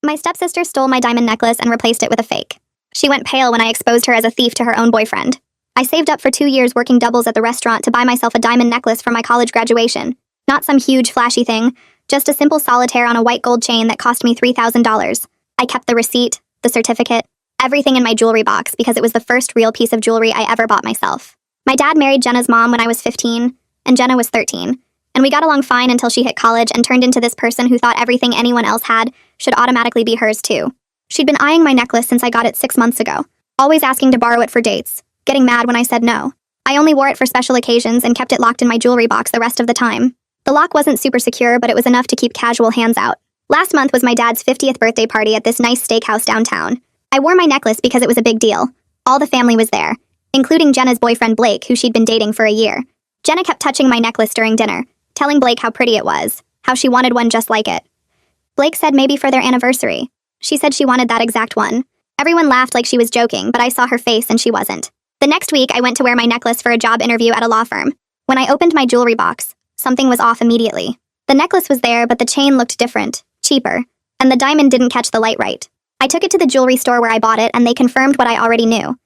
My stepsister stole my diamond necklace and replaced it with a fake. She went pale when I exposed her as a thief to her own boyfriend. I saved up for 2 years working doubles at the restaurant to buy myself a diamond necklace for my college graduation. Not some huge flashy thing, just a simple solitaire on a white gold chain that cost me $3,000. I kept the receipt, the certificate, everything in my jewelry box because it was the first real piece of jewelry I ever bought myself. My dad married Jenna's mom when I was 15, and Jenna was 13. And we got along fine until she hit college and turned into this person who thought everything anyone else had should automatically be hers too. She'd been eyeing my necklace since I got it 6 months ago, always asking to borrow it for dates, getting mad when I said no. I only wore it for special occasions and kept it locked in my jewelry box the rest of the time. The lock wasn't super secure, but it was enough to keep casual hands out. Last month was my dad's 50th birthday party at this nice steakhouse downtown. I wore my necklace because it was a big deal. All the family was there, including Jenna's boyfriend Blake, who she'd been dating for a year. Jenna kept touching my necklace during dinner, telling Blake how pretty it was, how she wanted one just like it. Blake said maybe for their anniversary. She said she wanted that exact one. Everyone laughed like she was joking, but I saw her face and she wasn't. The next week, I went to wear my necklace for a job interview at a law firm. When I opened my jewelry box, something was off immediately. The necklace was there, but the chain looked different, cheaper, and the diamond didn't catch the light right. I took it to the jewelry store where I bought it, and they confirmed what I already knew.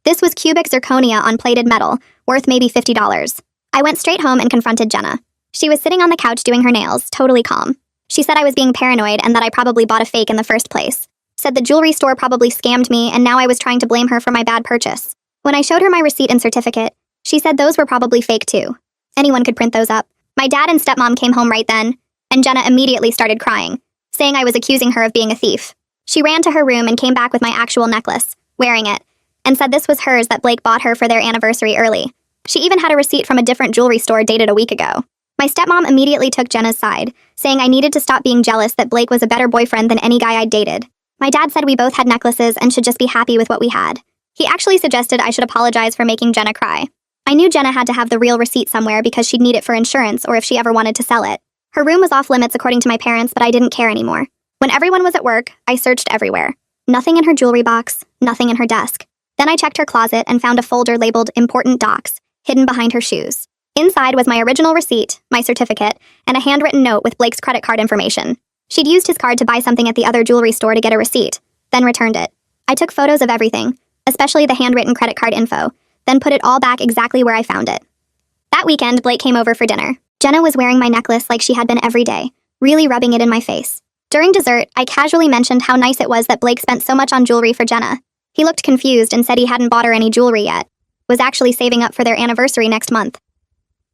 This was cubic zirconia on plated metal, worth maybe $50. I went straight home and confronted Jenna. She was sitting on the couch doing her nails, totally calm. She said I was being paranoid and that I probably bought a fake in the first place. Said the jewelry store probably scammed me and now I was trying to blame her for my bad purchase. When I showed her my receipt and certificate, she said those were probably fake too. Anyone could print those up. My dad and stepmom came home right then, and Jenna immediately started crying, saying I was accusing her of being a thief. She ran to her room and came back with my actual necklace, wearing it, and said this was hers that Blake bought her for their anniversary early. She even had a receipt from a different jewelry store dated a week ago. My stepmom immediately took Jenna's side, saying I needed to stop being jealous that Blake was a better boyfriend than any guy I'd dated. My dad said we both had necklaces and should just be happy with what we had. He actually suggested I should apologize for making Jenna cry. I knew Jenna had to have the real receipt somewhere because she'd need it for insurance or if she ever wanted to sell it. Her room was off limits according to my parents, but I didn't care anymore. When everyone was at work, I searched everywhere. Nothing in her jewelry box, nothing in her desk. Then I checked her closet and found a folder labeled Important Docs, hidden behind her shoes. Inside was my original receipt, my certificate, and a handwritten note with Blake's credit card information. She'd used his card to buy something at the other jewelry store to get a receipt, then returned it. I took photos of everything, especially the handwritten credit card info, then put it all back exactly where I found it. That weekend, Blake came over for dinner. Jenna was wearing my necklace like she had been every day, really rubbing it in my face. During dessert, I casually mentioned how nice it was that Blake spent so much on jewelry for Jenna. He looked confused and said he hadn't bought her any jewelry yet, was actually saving up for their anniversary next month.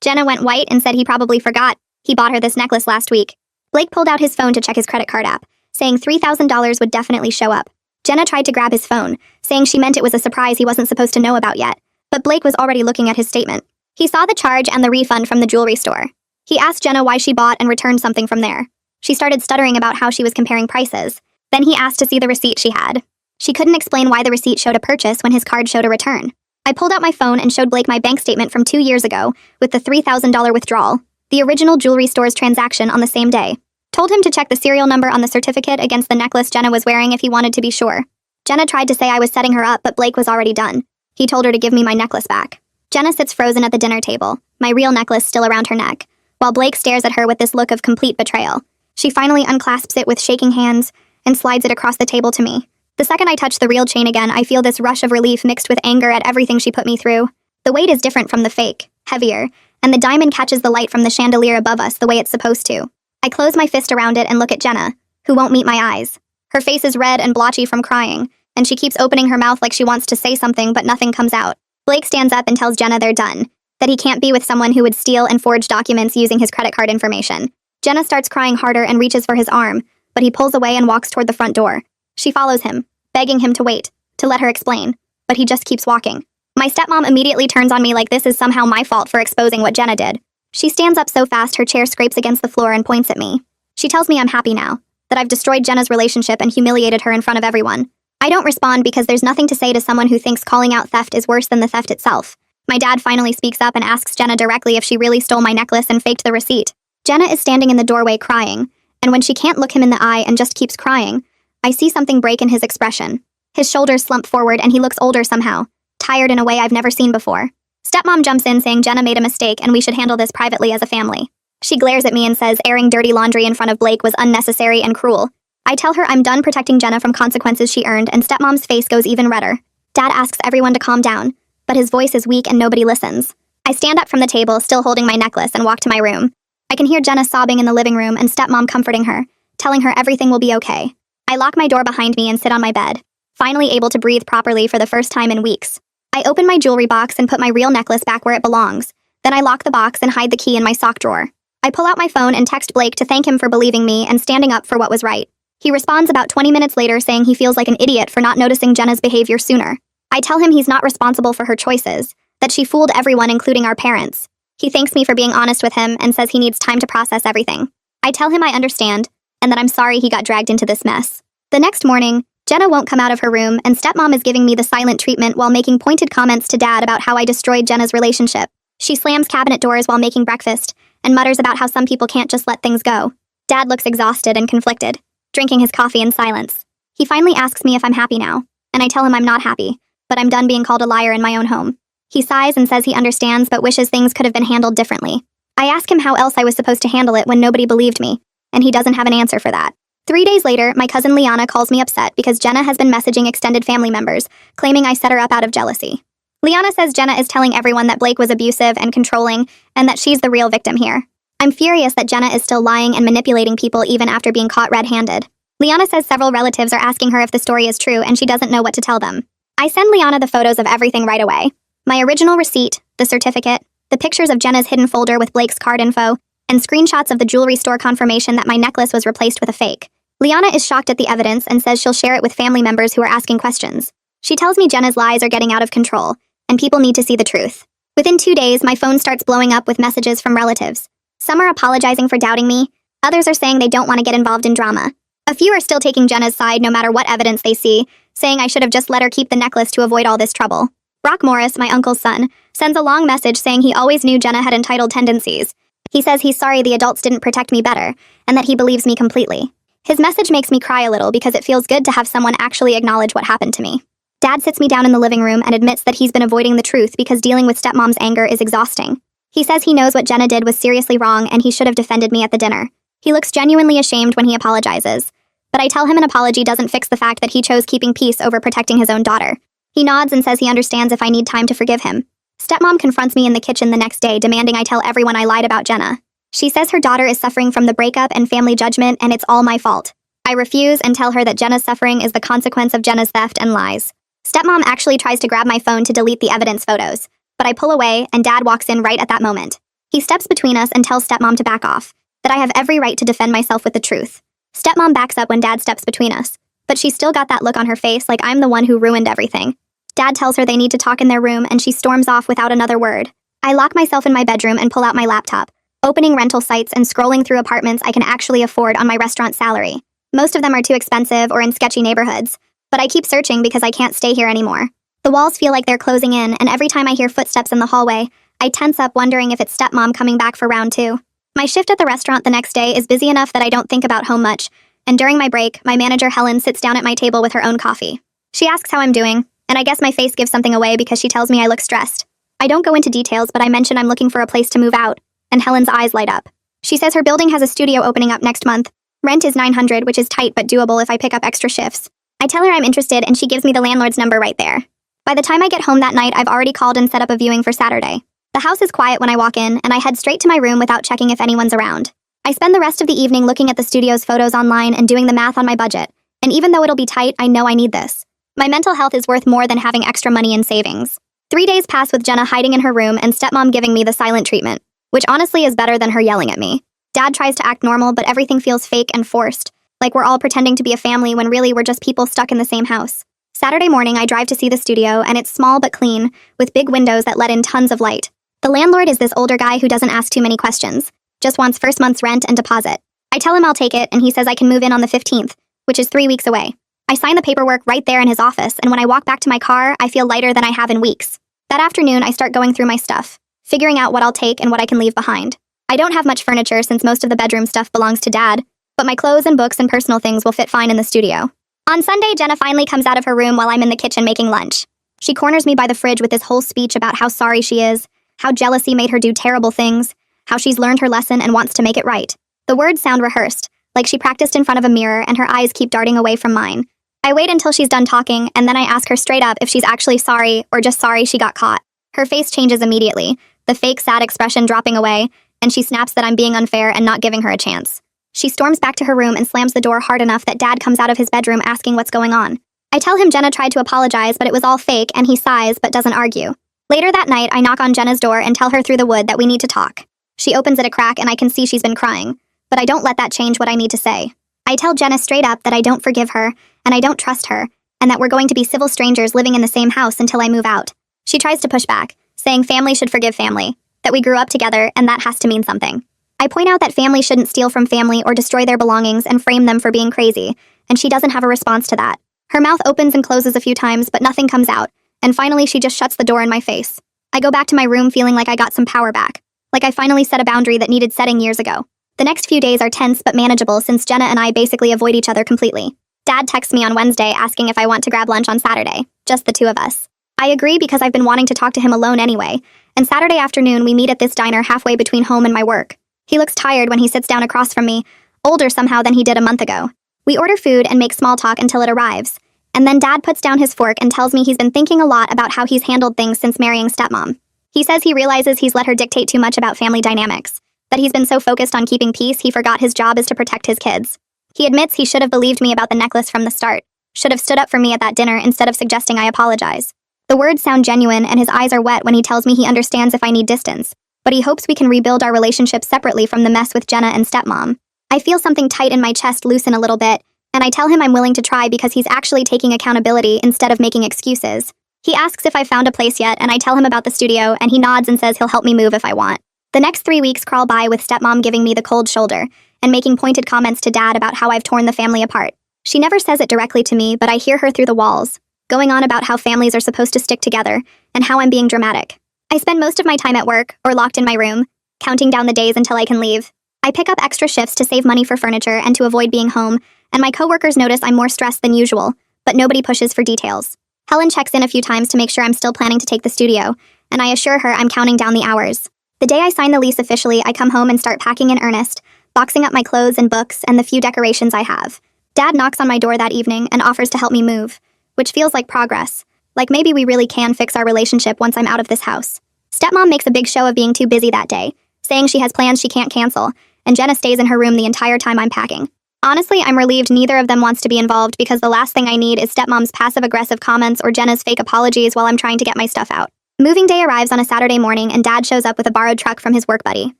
Jenna went white and said he probably forgot he bought her this necklace last week. Blake pulled out his phone to check his credit card app, saying $3,000 would definitely show up. Jenna tried to grab his phone, saying she meant it was a surprise he wasn't supposed to know about yet, but Blake was already looking at his statement. He saw the charge and the refund from the jewelry store. He asked Jenna why she bought and returned something from there. She started stuttering about how she was comparing prices. Then he asked to see the receipt she had. She couldn't explain why the receipt showed a purchase when his card showed a return. I pulled out my phone and showed Blake my bank statement from 2 years ago with the $3,000 withdrawal, the original jewelry store's transaction on the same day. Told him to check the serial number on the certificate against the necklace Jenna was wearing if he wanted to be sure. Jenna tried to say I was setting her up, but Blake was already done. He told her to give me my necklace back. Jenna sits frozen at the dinner table, my real necklace still around her neck, while Blake stares at her with this look of complete betrayal. She finally unclasps it with shaking hands and slides it across the table to me. The second I touch the real chain again, I feel this rush of relief mixed with anger at everything she put me through. The weight is different from the fake, heavier, and the diamond catches the light from the chandelier above us the way it's supposed to. I close my fist around it and look at Jenna, who won't meet my eyes. Her face is red and blotchy from crying, and she keeps opening her mouth like she wants to say something, but nothing comes out. Blake stands up and tells Jenna they're done, that he can't be with someone who would steal and forge documents using his credit card information. Jenna starts crying harder and reaches for his arm, but he pulls away and walks toward the front door. She follows him, begging him to wait, to let her explain, but he just keeps walking. My stepmom immediately turns on me like this is somehow my fault for exposing what Jenna did. She stands up so fast her chair scrapes against the floor and points at me. She tells me I'm happy now, that I've destroyed Jenna's relationship and humiliated her in front of everyone. I don't respond because there's nothing to say to someone who thinks calling out theft is worse than the theft itself. My dad finally speaks up and asks Jenna directly if she really stole my necklace and faked the receipt. Jenna is standing in the doorway crying, and when she can't look him in the eye and just keeps crying, I see something break in his expression. His shoulders slump forward and he looks older somehow, tired in a way I've never seen before. Stepmom jumps in saying Jenna made a mistake and we should handle this privately as a family. She glares at me and says airing dirty laundry in front of Blake was unnecessary and cruel. I tell her I'm done protecting Jenna from consequences she earned, and stepmom's face goes even redder. Dad asks everyone to calm down, but his voice is weak and nobody listens. I stand up from the table, still holding my necklace, and walk to my room. I can hear Jenna sobbing in the living room and stepmom comforting her, telling her everything will be okay. I lock my door behind me and sit on my bed, finally able to breathe properly for the first time in weeks. I open my jewelry box and put my real necklace back where it belongs. Then I lock the box and hide the key in my sock drawer. I pull out my phone and text Blake to thank him for believing me and standing up for what was right. He responds about 20 minutes later saying he feels like an idiot for not noticing Jenna's behavior sooner. I tell him he's not responsible for her choices, that she fooled everyone including our parents. He thanks me for being honest with him and says he needs time to process everything. I tell him I understand, and that I'm sorry he got dragged into this mess. The next morning, Jenna won't come out of her room, and stepmom is giving me the silent treatment while making pointed comments to Dad about how I destroyed Jenna's relationship. She slams cabinet doors while making breakfast, and mutters about how some people can't just let things go. Dad looks exhausted and conflicted, drinking his coffee in silence. He finally asks me if I'm happy now, and I tell him I'm not happy, but I'm done being called a liar in my own home. He sighs and says he understands but wishes things could have been handled differently. I ask him how else I was supposed to handle it when nobody believed me, and he doesn't have an answer for that. 3 days later, my cousin Liana calls me upset because Jenna has been messaging extended family members, claiming I set her up out of jealousy. Liana says Jenna is telling everyone that Blake was abusive and controlling, and that she's the real victim here. I'm furious that Jenna is still lying and manipulating people even after being caught red-handed. Liana says several relatives are asking her if the story is true and she doesn't know what to tell them. I send Liana the photos of everything right away. My original receipt, the certificate, the pictures of Jenna's hidden folder with Blake's card info, and screenshots of the jewelry store confirmation that my necklace was replaced with a fake. Liana is shocked at the evidence and says she'll share it with family members who are asking questions. She tells me Jenna's lies are getting out of control, and people need to see the truth. Within 2 days, my phone starts blowing up with messages from relatives. Some are apologizing for doubting me, others are saying they don't want to get involved in drama. A few are still taking Jenna's side no matter what evidence they see, saying I should have just let her keep the necklace to avoid all this trouble. Brock Morris, my uncle's son, sends a long message saying he always knew Jenna had entitled tendencies. He says he's sorry the adults didn't protect me better, and that he believes me completely. His message makes me cry a little because it feels good to have someone actually acknowledge what happened to me. Dad sits me down in the living room and admits that he's been avoiding the truth because dealing with stepmom's anger is exhausting. He says he knows what Jenna did was seriously wrong and he should have defended me at the dinner. He looks genuinely ashamed when he apologizes, but I tell him an apology doesn't fix the fact that he chose keeping peace over protecting his own daughter. He nods and says he understands if I need time to forgive him. Stepmom confronts me in the kitchen the next day, demanding I tell everyone I lied about Jenna. She says her daughter is suffering from the breakup and family judgment, and it's all my fault. I refuse and tell her that Jenna's suffering is the consequence of Jenna's theft and lies. Stepmom actually tries to grab my phone to delete the evidence photos, but I pull away and Dad walks in right at that moment. He steps between us and tells Stepmom to back off, that I have every right to defend myself with the truth. Stepmom backs up when Dad steps between us, but she's still got that look on her face like I'm the one who ruined everything. Dad tells her they need to talk in their room and she storms off without another word. I lock myself in my bedroom and pull out my laptop, opening rental sites and scrolling through apartments I can actually afford on my restaurant salary. Most of them are too expensive or in sketchy neighborhoods, but I keep searching because I can't stay here anymore. The walls feel like they're closing in, and every time I hear footsteps in the hallway, I tense up wondering if it's stepmom coming back for round 2. My shift at the restaurant the next day is busy enough that I don't think about home much, and during my break, my manager Helen sits down at my table with her own coffee. She asks how I'm doing, and I guess my face gives something away because she tells me I look stressed. I don't go into details, but I mention I'm looking for a place to move out, and Helen's eyes light up. She says her building has a studio opening up next month. Rent is $900, which is tight but doable if I pick up extra shifts. I tell her I'm interested and she gives me the landlord's number right there. By the time I get home that night, I've already called and set up a viewing for Saturday. The house is quiet when I walk in, and I head straight to my room without checking if anyone's around. I spend the rest of the evening looking at the studio's photos online and doing the math on my budget, and even though it'll be tight, I know I need this. My mental health is worth more than having extra money in savings. 3 days pass with Jenna hiding in her room and stepmom giving me the silent treatment, which honestly is better than her yelling at me. Dad tries to act normal, but everything feels fake and forced, like we're all pretending to be a family when really we're just people stuck in the same house. Saturday morning, I drive to see the studio, and it's small but clean, with big windows that let in tons of light. The landlord is this older guy who doesn't ask too many questions, just wants first month's rent and deposit. I tell him I'll take it, and he says I can move in on the 15th, which is 3 weeks away. I sign the paperwork right there in his office, and when I walk back to my car, I feel lighter than I have in weeks. That afternoon, I start going through my stuff, figuring out what I'll take and what I can leave behind. I don't have much furniture since most of the bedroom stuff belongs to Dad, but my clothes and books and personal things will fit fine in the studio. On Sunday, Jenna finally comes out of her room while I'm in the kitchen making lunch. She corners me by the fridge with this whole speech about how sorry she is, how jealousy made her do terrible things, how she's learned her lesson and wants to make it right. The words sound rehearsed, like she practiced in front of a mirror and her eyes keep darting away from mine. I wait until she's done talking, and then I ask her straight up if she's actually sorry or just sorry she got caught. Her face changes immediately, the fake sad expression dropping away, and she snaps that I'm being unfair and not giving her a chance. She storms back to her room and slams the door hard enough that Dad comes out of his bedroom asking what's going on. I tell him Jenna tried to apologize, but it was all fake, and he sighs but doesn't argue. Later that night, I knock on Jenna's door and tell her through the wood that we need to talk. She opens it a crack and I can see she's been crying, but I don't let that change what I need to say. I tell Jenna straight up that I don't forgive her, and I don't trust her, and that we're going to be civil strangers living in the same house until I move out. She tries to push back, saying family should forgive family, that we grew up together and that has to mean something. I point out that family shouldn't steal from family or destroy their belongings and frame them for being crazy, and she doesn't have a response to that. Her mouth opens and closes a few times, but nothing comes out, and finally she just shuts the door in my face. I go back to my room feeling like I got some power back, like I finally set a boundary that needed setting years ago. The next few days are tense but manageable since Jenna and I basically avoid each other completely. Dad texts me on Wednesday asking if I want to grab lunch on Saturday, just the two of us. I agree because I've been wanting to talk to him alone anyway, and Saturday afternoon we meet at this diner halfway between home and my work. He looks tired when he sits down across from me, older somehow than he did a month ago. We order food and make small talk until it arrives, and then Dad puts down his fork and tells me he's been thinking a lot about how he's handled things since marrying stepmom. He says he realizes he's let her dictate too much about family dynamics, that he's been so focused on keeping peace he forgot his job is to protect his kids. He admits he should have believed me about the necklace from the start, should have stood up for me at that dinner instead of suggesting I apologize. The words sound genuine and his eyes are wet when he tells me he understands if I need distance, but he hopes we can rebuild our relationship separately from the mess with Jenna and stepmom. I feel something tight in my chest loosen a little bit, and I tell him I'm willing to try because he's actually taking accountability instead of making excuses. He asks if I found a place yet, and I tell him about the studio, and he nods and says he'll help me move if I want. The next 3 weeks crawl by with stepmom giving me the cold shoulder, and making pointed comments to Dad about how I've torn the family apart. She never says it directly to me, but I hear her through the walls, going on about how families are supposed to stick together, and how I'm being dramatic. I spend most of my time at work, or locked in my room, counting down the days until I can leave. I pick up extra shifts to save money for furniture and to avoid being home, and my coworkers notice I'm more stressed than usual, but nobody pushes for details. Helen checks in a few times to make sure I'm still planning to take the studio, and I assure her I'm counting down the hours. The day I sign the lease officially, I come home and start packing in earnest, boxing up my clothes and books and the few decorations I have. Dad knocks on my door that evening and offers to help me move, which feels like progress, like maybe we really can fix our relationship once I'm out of this house. Stepmom makes a big show of being too busy that day, saying she has plans she can't cancel, and Jenna stays in her room the entire time I'm packing. Honestly, I'm relieved neither of them wants to be involved because the last thing I need is stepmom's passive-aggressive comments or Jenna's fake apologies while I'm trying to get my stuff out. Moving day arrives on a Saturday morning and Dad shows up with a borrowed truck from his work buddy.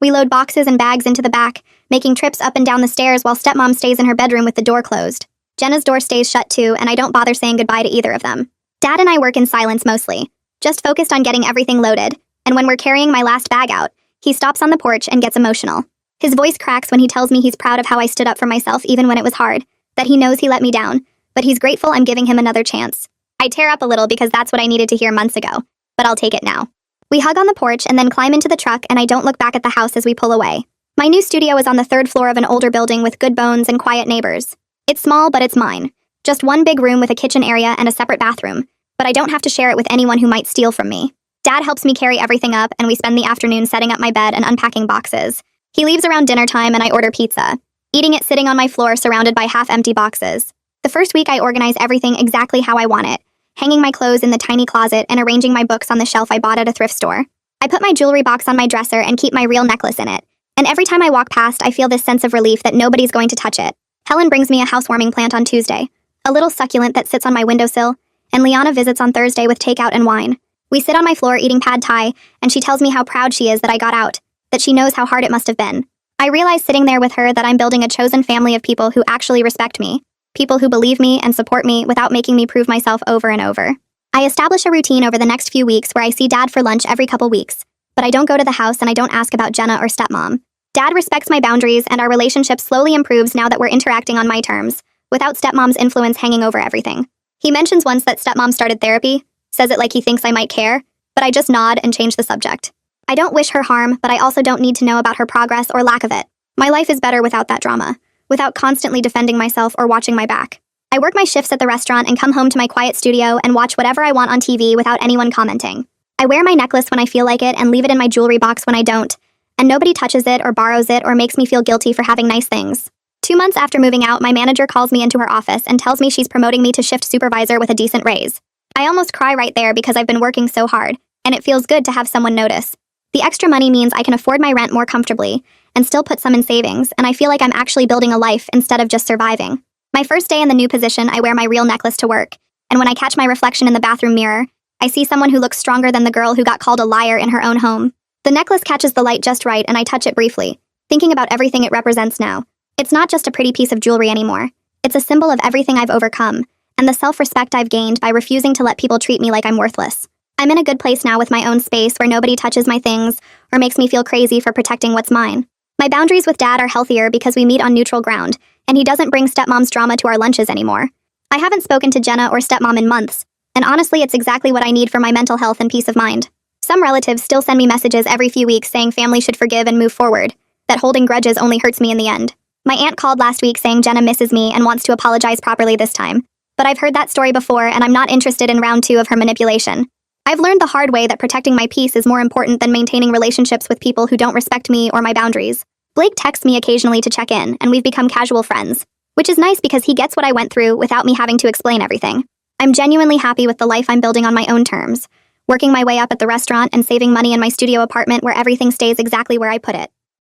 We load boxes and bags into the back, making trips up and down the stairs while stepmom stays in her bedroom with the door closed. Jenna's door stays shut too, and I don't bother saying goodbye to either of them. Dad and I work in silence mostly, just focused on getting everything loaded, and when we're carrying my last bag out, he stops on the porch and gets emotional. His voice cracks when he tells me he's proud of how I stood up for myself even when it was hard, that he knows he let me down, but he's grateful I'm giving him another chance. I tear up a little because that's what I needed to hear months ago, but I'll take it now. We hug on the porch and then climb into the truck, and I don't look back at the house as we pull away. My new studio is on the 3rd floor of an older building with good bones and quiet neighbors. It's small, but it's mine. Just one big room with a kitchen area and a separate bathroom, but I don't have to share it with anyone who might steal from me. Dad helps me carry everything up, and we spend the afternoon setting up my bed and unpacking boxes. He leaves around dinner time and I order pizza, eating it sitting on my floor surrounded by half-empty boxes. The first week I organize everything exactly how I want it, hanging my clothes in the tiny closet and arranging my books on the shelf I bought at a thrift store. I put my jewelry box on my dresser and keep my real necklace in it, and every time I walk past I feel this sense of relief that nobody's going to touch it. Helen brings me a housewarming plant on Tuesday, a little succulent that sits on my windowsill, and Liana visits on Thursday with takeout and wine. We sit on my floor eating pad thai, and she tells me how proud she is that I got out, that she knows how hard it must have been. I realize sitting there with her that I'm building a chosen family of people who actually respect me, people who believe me and support me without making me prove myself over and over. I establish a routine over the next few weeks where I see Dad for lunch every couple weeks, but I don't go to the house and I don't ask about Jenna or stepmom. Dad respects my boundaries and our relationship slowly improves now that we're interacting on my terms, without stepmom's influence hanging over everything. He mentions once that stepmom started therapy, says it like he thinks I might care, but I just nod and change the subject. I don't wish her harm, but I also don't need to know about her progress or lack of it. My life is better without that drama, without constantly defending myself or watching my back. I work my shifts at the restaurant and come home to my quiet studio and watch whatever I want on TV without anyone commenting. I wear my necklace when I feel like it and leave it in my jewelry box when I don't, and nobody touches it or borrows it or makes me feel guilty for having nice things. 2 months after moving out, my manager calls me into her office and tells me she's promoting me to shift supervisor with a decent raise. I almost cry right there because I've been working so hard, and it feels good to have someone notice. The extra money means I can afford my rent more comfortably and still put some in savings, and I feel like I'm actually building a life instead of just surviving. My first day in the new position, I wear my real necklace to work, and when I catch my reflection in the bathroom mirror, I see someone who looks stronger than the girl who got called a liar in her own home. The necklace catches the light just right, and I touch it briefly, thinking about everything it represents now. It's not just a pretty piece of jewelry anymore. It's a symbol of everything I've overcome, and the self-respect I've gained by refusing to let people treat me like I'm worthless. I'm in a good place now with my own space where nobody touches my things or makes me feel crazy for protecting what's mine. My boundaries with Dad are healthier because we meet on neutral ground, and he doesn't bring stepmom's drama to our lunches anymore. I haven't spoken to Jenna or stepmom in months, and honestly, it's exactly what I need for my mental health and peace of mind. Some relatives still send me messages every few weeks saying family should forgive and move forward, that holding grudges only hurts me in the end. My aunt called last week saying Jenna misses me and wants to apologize properly this time, but I've heard that story before and I'm not interested in round 2 of her manipulation. I've learned the hard way that protecting my peace is more important than maintaining relationships with people who don't respect me or my boundaries. Blake texts me occasionally to check in, and we've become casual friends, which is nice because he gets what I went through without me having to explain everything. I'm genuinely happy with the life I'm building on my own terms, working my way up at the restaurant and saving money in my studio apartment where everything stays exactly where I put it.